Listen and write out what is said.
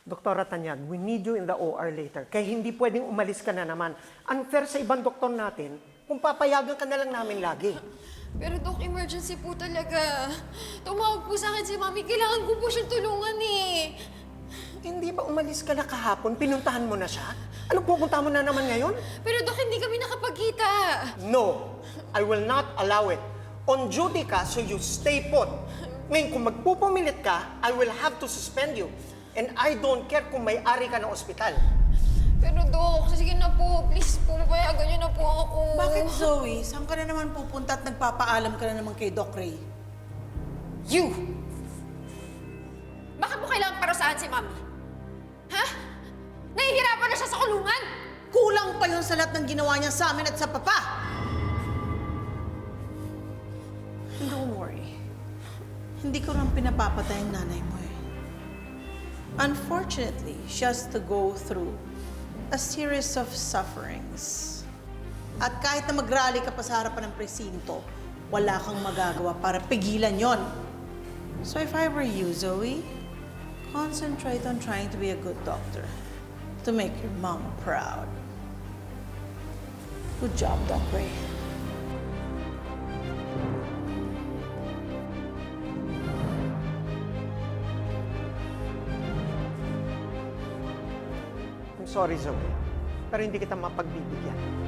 Doktora Tanyag, we need you in the OR later. Kaya hindi pwedeng umalis ka na naman. Unfair sa ibang doktor natin kung papayagan ka na lang namin lagi. Pero Dok, emergency po talaga. Tumawag po sa akin si Mami. Kailangan ko po siyang tulungan eh. Hindi ba umalis ka na kahapon? Pinuntahan mo na siya? Ano pupunta mo na naman ngayon? Pero Dok, hindi kami nakapagkita. No, I will not allow it. On duty ka, so you stay put. Ngayon, kung magpupumilit ka, I will have to suspend you. And I don't care kung may-ari ka ng ospital. Pero Dok, sige na po. Please po, papayagan niyo na po ako. Bakit, Zoe? Saan ka na naman pupunta at nagpapaalam ka na naman kay Doc Ray? You! Bakit mo kailangan parusahan si Mami? Ha? Nahihirapan na siya sa kulungan? Kulang pa yun sa lahat ng ginawa niya sa amin at sa papa! And don't worry. Hindi ko rin pinapapatay ang nanay mo eh. Unfortunately, she has to go through a series of sufferings. At kahit na mag-rally ka pa sa harapan ng presinto, wala kang magagawa para pigilan yon. So if I were you, Zoe, concentrate on trying to be a good doctor to make your mom proud. Good job, Doc Ray. I'm sorry, Zoe. Pero hindi kita mapagbibigyan.